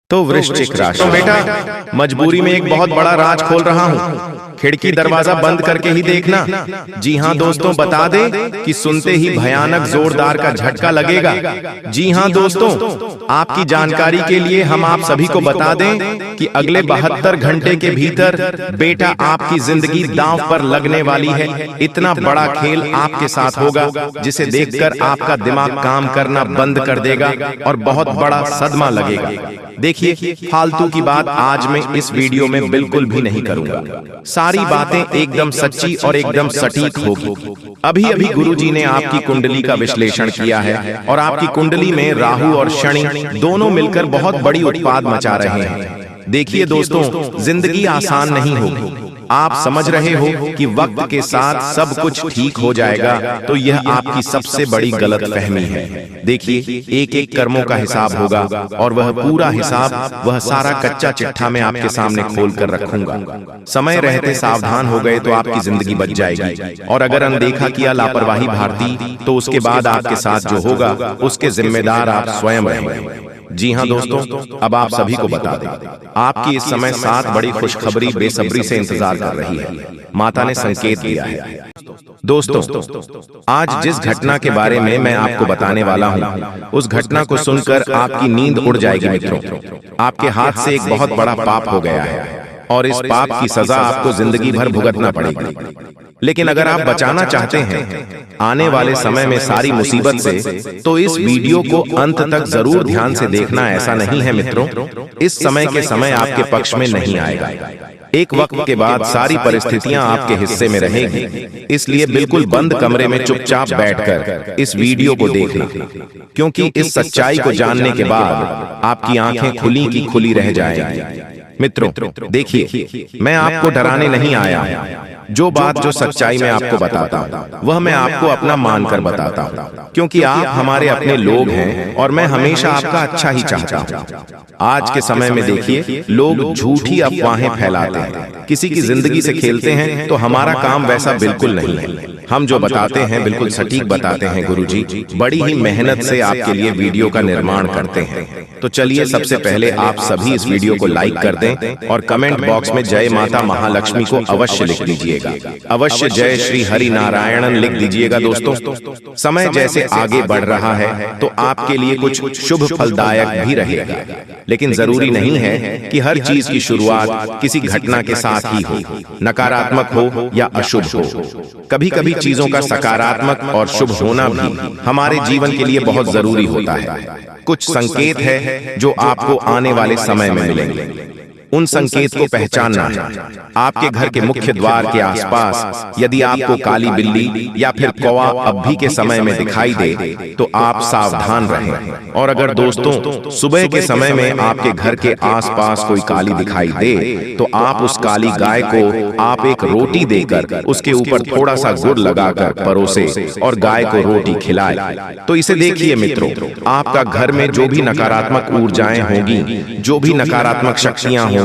तो वृश्चिक राशि। तो बेटा मजबूरी में एक बहुत बड़ा राज खोल रहा हूँ, खिड़की दरवाजा बंद करके ही देखना। जी हाँ दोस्तों, बता दें कि सुनते ही भयानक जोरदार का झटका लगेगा। जी हाँ दोस्तों, आपकी जानकारी के लिए हम आप सभी को बता दें कि अगले 72 घंटे के भीतर बेटा आपकी जिंदगी दांव पर लगने वाली है। इतना बड़ा खेल आपके साथ होगा जिसे देखकर आपका दिमाग काम करना बंद कर देगा और बहुत बड़ा सदमा लगेगा। देखिए, फालतू की बात आज मैं इस वीडियो में बिल्कुल भी नहीं करूंगा। सारी बातें एकदम सच्ची और एकदम सटीक होगी। अभी अभी गुरुजी ने आपकी कुंडली का विश्लेषण किया है और आपकी कुंडली में राहु और शनि दोनों मिलकर बहुत बड़ी उत्पाद मचा रहे हैं। देखिए दोस्तों, जिंदगी आसान नहीं होगी। आप समझ रहे हो कि वक्त के साथ सब कुछ ठीक हो जाएगा, तो यह आपकी सबसे बड़ी गलतफहमी है। देखिए, एक एक कर्मों का हिसाब होगा और वह पूरा हिसाब, वह सारा कच्चा चिट्ठा मैं आपके सामने खोल कर रखूंगा। समय रहते सावधान हो गए तो आपकी जिंदगी बच जाएगी, और अगर अनदेखा किया, लापरवाही भारती, तो उसके बाद आपके साथ जो होगा उसके जिम्मेदार आप स्वयं रहेंगे। जी हाँ दोस्तों, अब आप सभी को बता दें, आपकी इस समय 7 बड़ी खुशखबरी बेसब्री से इंतजार कर रही है। माता ने संकेत दिया है। दोस्तों, आज जिस घटना के बारे में मैं आपको बताने वाला हूँ, उस घटना को सुनकर आपकी नींद उड़ जाएगी मित्रों। आपके हाथ से एक बहुत बड़ा पाप हो गया है और इस पाप की सजा आपको जिंदगी भर भुगतना पड़ेगी। लेकिन अगर आप बचाना चाहते हैं आने वाले समय में सारी मुसीबत से, तो इस वीडियो को अंत तक जरूर ध्यान से देखना। ऐसा नहीं है मित्रों, इस समय के समय आपके पक्ष में नहीं आएगा। एक वक्त के बाद सारी परिस्थितियां आपके हिस्से में रहेंगी। इसलिए बिल्कुल बंद कमरे में चुपचाप बैठकर इस वीडियो को देखना, क्योंकि इस सच्चाई को जानने के बाद आपकी आंखें खुली की खुली रह जाएंगी। मित्रों देखिए, मैं आपको डराने नहीं आया। जो बात, जो सच्चाई मैं आपको बताता हूँ, वह मैं आपको अपना मानकर बताता हूँ, क्योंकि आप हमारे अपने लोग हैं और मैं हमेशा आपका अच्छा ही चाहता हूँ। आज के समय में देखिए, लोग झूठी अफवाहें फैलाते हैं, किसी की जिंदगी से खेलते हैं, तो हमारा काम वैसा बिल्कुल नहीं है। हम जो बताते हैं बिल्कुल सटीक बताते हैं। गुरुजी बड़ी ही मेहनत से आपके लिए वीडियो का निर्माण करते हैं। तो चलिए, सबसे पहले आप सभी इस वीडियो को लाइक कर दें और कमेंट बॉक्स में जय माता महालक्ष्मी को अवश्य लिख दीजिएगा। अवश्य जय श्री हरि नारायणन लिख दीजिएगा। दोस्तों, समय जैसे आगे बढ़ रहा है तो आपके लिए कुछ शुभ फलदायक भी रहेगा, लेकिन जरूरी नहीं है कि हर चीज की शुरुआत किसी घटना के साथ ही हो, नकारात्मक हो या अशुभ हो। कभी कभी चीजों का सकारात्मक और शुभ होना भी हमारे जीवन के लिए बहुत जरूरी होता है। कुछ संकेत है जो आपको आने वाले समय में मिलेंगे। उन संकेत को पहचानना है। आपके घर के मुख्य द्वार के आसपास यदि आपको काली बिल्ली या फिर कौवा अब भी के समय में दिखाई दे, तो आप सावधान रहें। और अगर दोस्तों सुबह के समय में आपके घर के आसपास कोई काली दिखाई दे, तो आप उस काली गाय को आप एक रोटी देकर उसके ऊपर थोड़ा सा गुड़ लगाकर परोसे और गाय को रोटी खिलाए। तो इसे देखिए मित्रों, आपका घर में जो भी नकारात्मक ऊर्जाएं होंगी, जो भी नकारात्मक शक्तियां होंगी,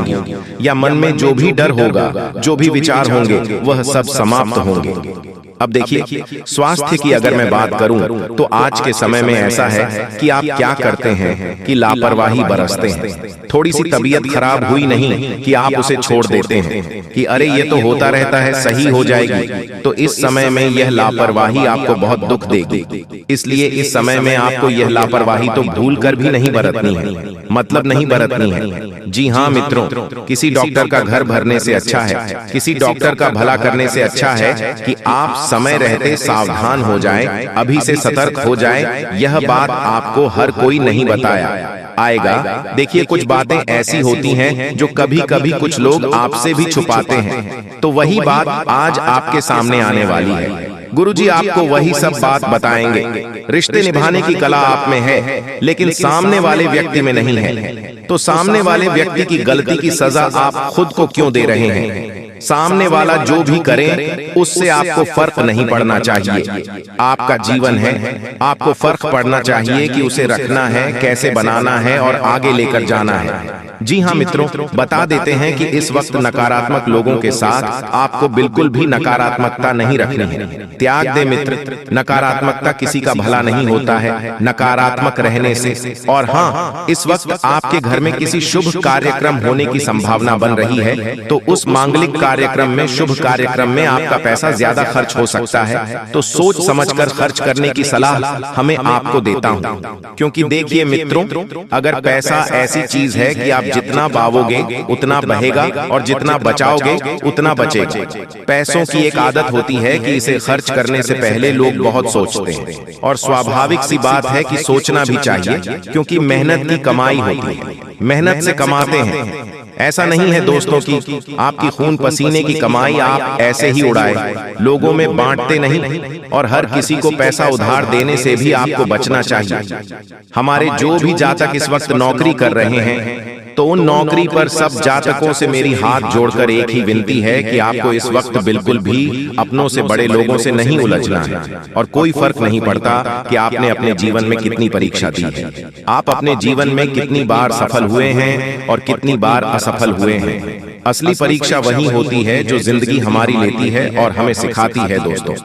या मन में जो भी डर होगा, जो भी विचार होंगे, वह सब समाप्त होंगे। अब देखिए, स्वास्थ्य की अगर मैं बात करूं, तो आज के समय में ऐसा है कि आप क्या करते हैं कि लापरवाही बरसते हैं। थोड़ी सी तबीयत खराब हुई नहीं कि आप उसे छोड़ देते हैं कि अरे ये तो होता रहता है, सही हो जाएगी। तो इस समय में यह लापरवाही आपको बहुत दुख देगी। इसलिए इस समय में आपको यह लापरवाही तो भूल कर भी नहीं बरतनी है, मतलब नहीं बरतनी है। जी हाँ मित्रों, किसी डॉक्टर का घर भरने से अच्छा है, किसी डॉक्टर का भला करने से अच्छा है कि आप समय रहते सावधान हो जाएं, अभी से सतर्क हो जाएं। यह बात आपको हर कोई नहीं बताया आएगा। देखिए, कुछ बातें ऐसी होती हैं जो कभी कभी कुछ लोग आपसे भी छुपाते हैं, तो वही बात आज आपके सामने आने वाली है। गुरुजी आपको वही सब बात बताएंगे। रिश्ते निभाने की कला आप में है, लेकिन सामने वाले व्यक्ति में नहीं है। तो सामने वाले व्यक्ति की गलती की सजा आप खुद को क्यों दे रहे हैं? सामने वाला जो भी करे उससे आपको फर्क नहीं पड़ना चाहिए। आपका जीवन है, आपको फर्क पड़ना चाहिए कि उसे रखना है, कैसे बनाना है और आगे लेकर जाना है। जी हाँ मित्रों, बता देते हैं कि इस वक्त नकारात्मक लोगों के साथ आपको बिल्कुल भी नकारात्मकता नहीं रखनी है। त्याग दे मित्र, नकारात्मकता किसी का भला नहीं होता है नकारात्मक रहने से। और हाँ, इस वक्त आपके घर में किसी शुभ कार्यक्रम होने की संभावना बन रही है, तो उस मांगलिक कार्यक्रम में, शुभ कार्यक्रम में आपका पैसा ज्यादा खर्च हो सकता है। तो सोच समझकर खर्च करने की सलाह हमें आपको देता हूँ, क्योंकि देखिए मित्रों, अगर पैसा ऐसी चीज है कि आप जितना बावोगे उतना बहेगा और जितना बचाओगे उतना बचेगा। पैसों की एक आदत होती है कि इसे खर्च करने से पहले लोग बहुत सोचते हैं, और स्वाभाविक सी बात है कि सोचना भी चाहिए, क्योंकि मेहनत की कमाई होती है, मेहनत से कमाते हैं। ऐसा नहीं है दोस्तों कि आपकी खून पसीने की कमाई आप ऐसे ही उड़ाए, लोगों में बांटते नहीं, और हर किसी को पैसा उधार देने से भी आपको बचना चाहिए। हमारे जो भी जातक इस वक्त नौकरी कर रहे हैं, तो उन नौकरी पर सब जातकों से मेरी हाथ जोड़कर एक ही विनती है कि आपको इस वक्त बिल्कुल भी अपनों से बड़े लोगों से नहीं उलझना है। और कोई फर्क नहीं पड़ता कि आपने अपने जीवन में कितनी परीक्षा दी है, आप अपने जीवन में कितनी बार सफल हुए हैं और कितनी बार असफल हुए हैं। असली परीक्षा वही होती है जो जिंदगी हमारी लेती है और हमें सिखाती है। दोस्तों,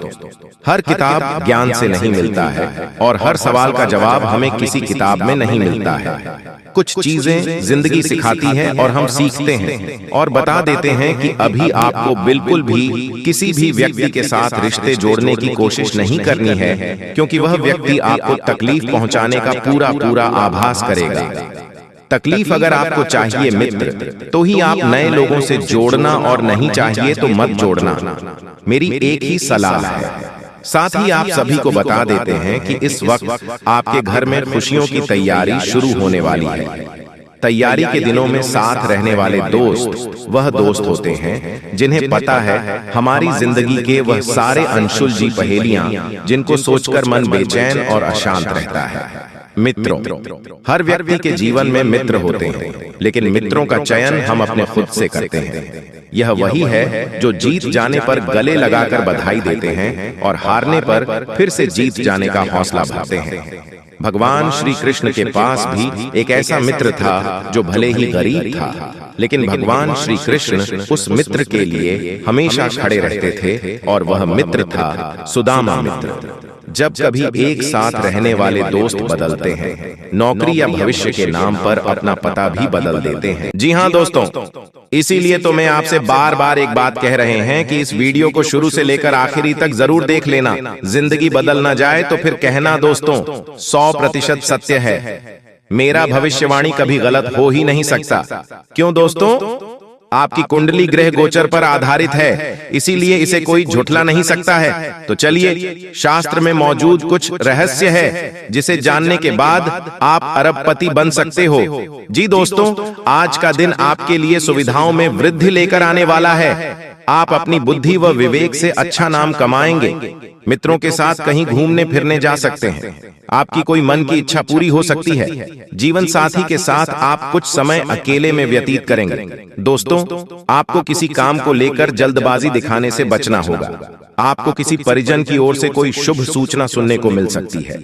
हर किताब ज्ञान से नहीं मिलता है, और हर सवाल का जवाब हमें किसी किताब में नहीं मिलता है। कुछ चीजें जिंदगी सिखाती है और हम सीखते हैं, और बता देते हैं कि अभी आपको बिल्कुल भी किसी भी व्यक्ति के साथ रिश्ते जोड़ने की कोशिश नहीं करनी है, क्योंकि वह व्यक्ति आपको तकलीफ पहुंचाने का पूरा पूरा आभास करेगा। तकलीफ अगर आपको चाहिए मित्र, तो ही आप नए लोगों से जोड़ना, और नहीं चाहिए तो मत जोड़ना। मेरी एक ही सलाह है। साथ ही आप सभी को बता देते हैं कि इस वक्त आपके घर में खुशियों की तैयारी शुरू होने वाली है। तैयारी के दिनों में साथ रहने वाले दोस्त वह दोस्त होते हैं जिन्हें पता है हमारी जिंदगी के वह सारे अनसुलझी पहेलियां, जिनको सोचकर मन बेचैन और अशांत रहता है। मित्रों, हर व्यक्ति के जीवन में मित्र होते हैं, लेकिन मित्रों का चयन हम अपने खुद से करते हैं। यह वही है जो जीत जाने पर गले लगाकर बधाई देते हैं, और हारने पर फिर से जीत जाने का हौसला भरते हैं। भगवान श्री कृष्ण के पास भी एक ऐसा मित्र था जो भले ही गरीब था, लेकिन भगवान श्री कृष्ण उस मित्र के लिए हमेशा खड़े रहते थे, और वह मित्र था सुदामा मित्र। जब कभी एक साथ रहने वाले दोस्त बदलते हैं, नौकरी या भविष्य के नाम पर अपना पता भी बदल देते हैं। जी हाँ दोस्तों, इसीलिए तो मैं आपसे बार बार एक बात कह रहे हैं कि इस वीडियो को शुरू से लेकर आखिरी तक जरूर देख लेना। जिंदगी बदल ना जाए तो फिर कहना दोस्तों 100% सत्य है। मेरा भविष्यवाणी कभी गलत हो ही नहीं सकता। क्यों दोस्तों? आपकी कुंडली ग्रह गोचर पर आधारित है, इसीलिए इसे कोई झुठला नहीं सकता है। तो चलिए, शास्त्र में मौजूद कुछ रहस्य है जिसे जानने के बाद आप अरबपति बन सकते हो। जी दोस्तों, आज का दिन आपके लिए सुविधाओं में वृद्धि लेकर आने वाला है। आप अपनी बुद्धि व विवेक से अच्छा नाम कमाएंगे। मित्रों के साथ कहीं घूमने फिरने जा सकते हैं। आपकी कोई मन की इच्छा पूरी हो सकती है। जीवन साथी के साथ आप कुछ समय अकेले में व्यतीत करेंगे। दोस्तों, आपको किसी काम को लेकर जल्दबाजी दिखाने से बचना होगा। आपको किसी परिजन की ओर से कोई शुभ सूचना सुनने को मिल सकती है।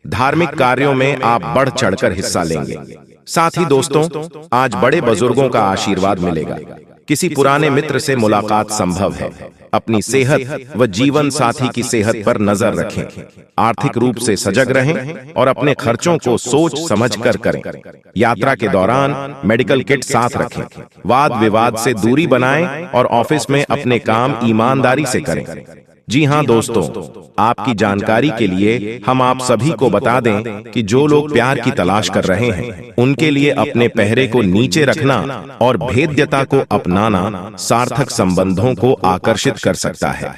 धार्मिक कार्यों में आप बढ़ चढ़कर हिस्सा लेंगे। साथ ही दोस्तों, आज बड़े बुजुर्गों का आशीर्वाद मिलेगा। किसी पुराने मित्र से मुलाकात संभव है। अपनी सेहत व जीवन साथी की सेहत पर नजर रखें। आर्थिक रूप से सजग रहें और अपने खर्चों को सोच समझकर करें। यात्रा के दौरान मेडिकल किट साथ रखें। वाद विवाद से दूरी बनाएं और ऑफिस में अपने काम ईमानदारी से करें। जी हाँ दोस्तों, आपकी जानकारी के लिए हम आप सभी को बता दें कि जो लोग प्यार की तलाश कर रहे हैं, उनके लिए अपने पहरे को नीचे रखना और भेद्यता को अपनाना सार्थक संबंधों को आकर्षित कर सकता है।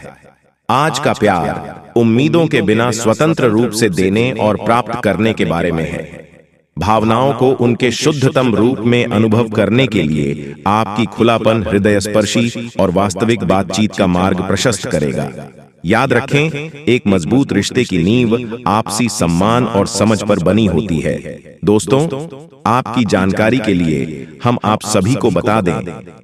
आज का प्यार उम्मीदों के बिना स्वतंत्र रूप से देने और प्राप्त करने के बारे में है। भावनाओं को उनके शुद्धतम रूप में अनुभव करने के लिए आपकी खुलापन हृदय स्पर्शी और वास्तविक बातचीत का मार्ग प्रशस्त करेगा। याद रखें, एक मजबूत रिश्ते की नींव आपसी सम्मान और समझ पर बनी होती है। दोस्तों, आपकी जानकारी के लिए हम आप सभी को बता दें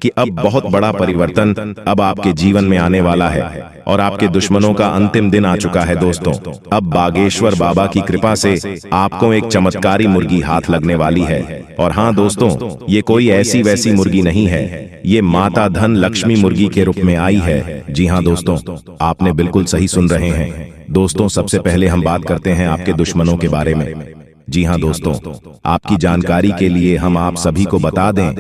कि अब बहुत बड़ा परिवर्तन अब आपके जीवन में आने वाला है और आपके दुश्मनों का अंतिम दिन आ चुका है दोस्तों। अब बागेश्वर बाबा की कृपा से आपको एक चमत्कारी मुर्गी हाथ लगने वाली है। और हाँ दोस्तों, ये कोई ऐसी वैसी मुर्गी नहीं है, ये माता धन लक्ष्मी मुर्गी के रूप में आई है। जी हाँ दोस्तों, आपने बिल्कुल सही सुन रहे हैं। दोस्तों, सबसे पहले हम बात करते हैं आपके दुश्मनों के बारे में। जी हाँ दोस्तों, आपकी जानकारी के लिए हम आप सभी को बता दें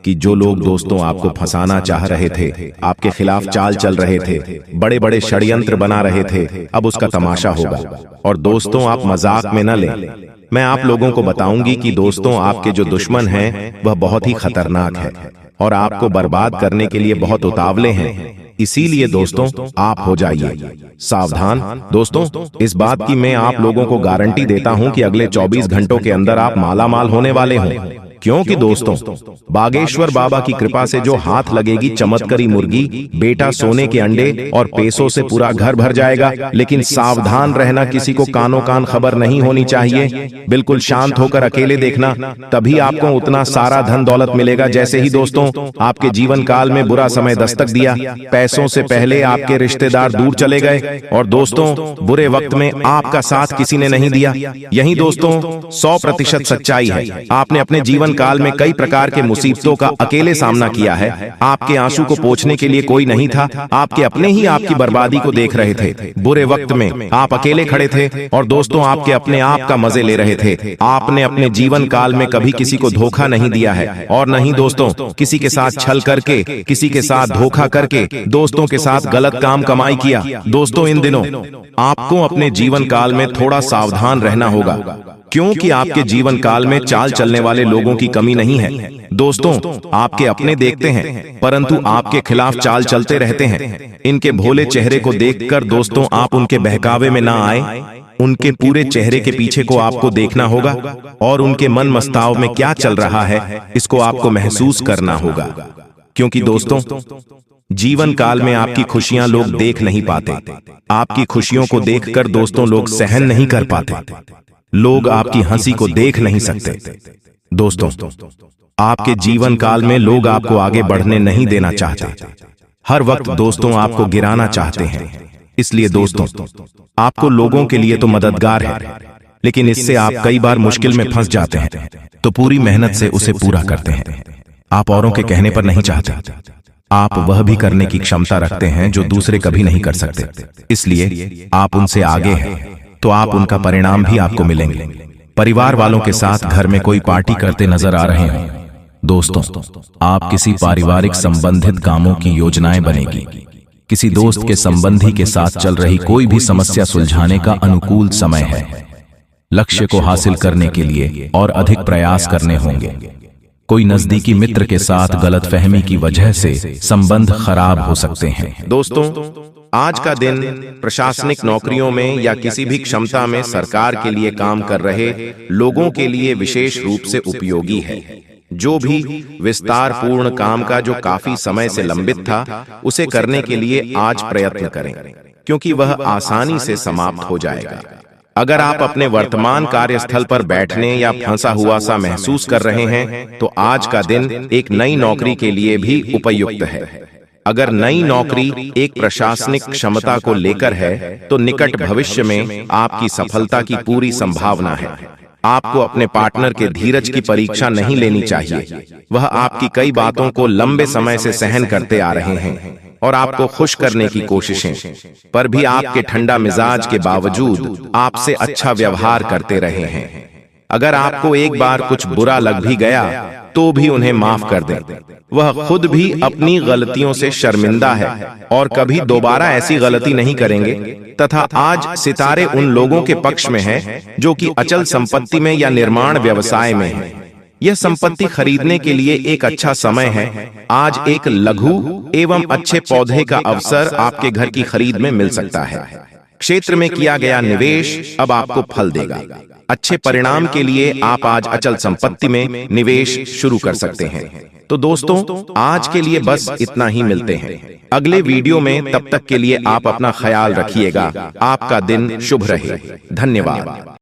कि जो लोग दोस्तों आपको फंसाना चाह रहे थे, आपके खिलाफ चाल चल रहे थे, बड़े बड़े षड्यंत्र बना रहे थे, अब उसका तमाशा होगा। और दोस्तों, आप मजाक में न लें। मैं आप लोगों को बताऊंगी कि दोस्तों आपके जो दुश्मन हैं वह बहुत ही खतरनाक है और आपको बर्बाद करने के लिए बहुत उतावले हैं। इसीलिए दोस्तों आप हो जाइए सावधान। दोस्तों, इस बात की मैं आप लोगों को गारंटी देता हूं कि अगले 24 घंटों के अंदर आप मालामाल होने वाले हों, क्योंकि दोस्तों बागेश्वर बाबा की कृपा से जो हाथ लगेगी चमत्कारी मुर्गी, बेटा सोने के अंडे और पैसों से पूरा घर भर जाएगा। लेकिन सावधान रहना, किसी को कानों कान खबर नहीं होनी चाहिए। बिल्कुल शांत होकर अकेले देखना, तभी आपको उतना सारा धन दौलत मिलेगा। जैसे ही दोस्तों आपके जीवन काल में बुरा समय दस्तक दिया, पैसों से पहले आपके रिश्तेदार दूर चले गए और दोस्तों बुरे वक्त में आपका साथ किसी ने नहीं दिया। यही दोस्तों 100% सच्चाई है। आपने अपने जीवन काल में कई प्रकार के मुसीबतों का अकेले सामना किया है। आपके आंसू को पोंछने के लिए कोई नहीं था, आपके अपने ही आपकी बर्बादी को देख रहे थे। बुरे वक्त में आप अकेले खड़े थे और दोस्तों आपके अपने आप का मजे ले रहे थे। आपने अपने जीवन काल में कभी किसी को धोखा नहीं दिया है और नहीं दोस्तों किसी के साथ छल करके, किसी के साथ धोखा करके दोस्तों के साथ गलत काम कमाई किया। दोस्तों, इन दिनों आपको अपने जीवन काल में थोड़ा सावधान रहना होगा, क्योंकि आपके जीवन काल में चाल चलने वाले लोगों की कमी नहीं है। दोस्तों, आपके अपने देखते हैं परंतु आपके खिलाफ चाल चलते रहते हैं। इनके भोले चेहरे को देखकर दोस्तों आप उनके बहकावे में ना आए। उनके पूरे चेहरे के पीछे को आपको देखना होगा और उनके मन मस्ताव में क्या चल रहा है इसको आपको महसूस करना होगा। क्योंकि दोस्तों जीवन काल में आपकी खुशियां लोग देख नहीं पाते। आपकी खुशियों को देखकर दोस्तों लोग सहन नहीं कर पाते। लोग आपकी हंसी को देख नहीं सकते। दोस्तों, आपके जीवन काल में लोग आपको आगे बढ़ने नहीं देना चाहते। हर वक्त दोस्तों आपको गिराना चाहते हैं। इसलिए दोस्तों आपको लोगों के लिए तो मददगार है, लेकिन इससे आप कई बार मुश्किल में फंस जाते हैं, तो पूरी मेहनत से उसे पूरा करते हैं। आप औरों के कहने पर नहीं चाहते। आप वह भी करने की क्षमता रखते हैं जो दूसरे कभी नहीं कर सकते। इसलिए आप उनसे आगे हैं, तो आप उनका परिणाम भी आपको मिलेंगे। परिवार वालों के साथ घर में कोई पार्टी करते नजर आ रहे हैं। दोस्तों, आप किसी पारिवारिक संबंधित कामों की योजनाएं बनेगी। किसी दोस्त के संबंधी के साथ चल रही कोई भी समस्या सुलझाने का अनुकूल समय है। लक्ष्य को हासिल करने के लिए और अधिक प्रयास करने होंगे। कोई नजदीकी मित्र के साथ गलतफहमी की वजह से संबंध खराब हो सकते हैं। दोस्तों, आज का दिन प्रशासनिक नौकरियों में या किसी भी क्षमता में सरकार के लिए काम कर रहे लोगों के लिए विशेष रूप से उपयोगी है। जो भी विस्तार पूर्ण काम का जो काफी समय से लंबित था, उसे करने के लिए आज प्रयत्न करें, क्योंकि वह आसानी से समाप्त हो जाएगा। अगर आप अपने वर्तमान कार्यस्थल पर बैठने या फंसा हुआ सा महसूस कर रहे हैं, तो आज का दिन एक नई नौकरी के लिए भी उपयुक्त है। अगर नई नौकरी एक प्रशासनिक क्षमता को लेकर है, तो निकट भविष्य में आपकी सफलता की पूरी संभावना है। आपको अपने पार्टनर के धीरज की परीक्षा नहीं लेनी चाहिए। वह आपकी कई बातों को लंबे समय से सहन करते आ रहे हैं और आपको खुश करने की कोशिशें, पर भी आपके ठंडा मिजाज के बावजूद आपसे अच्छा व्यवहार करते रहे हैं। अगर आपको एक बार कुछ बुरा लग भी गया, तो भी उन्हें माफ कर दें। वह खुद भी अपनी गलतियों से शर्मिंदा है और कभी दोबारा ऐसी गलती नहीं करेंगे। तथा आज सितारे उन लोगों के पक्ष में हैं जो कि अचल संपत्ति में या निर्माण व्यवसाय में हैं। यह संपत्ति खरीदने के लिए एक अच्छा समय है। आज एक लघु एवं अच्छे पौधे का अवसर आपके घर की खरीद में मिल सकता है। क्षेत्र में किया गया निवेश अब आपको फल देगा। अच्छे परिणाम के लिए आप आज अचल संपत्ति में निवेश शुरू कर सकते हैं। तो दोस्तों, आज के लिए बस इतना ही। मिलते हैं अगले वीडियो में। तब तक के लिए आप अपना ख्याल रखिएगा। आपका दिन शुभ रहे। धन्यवाद।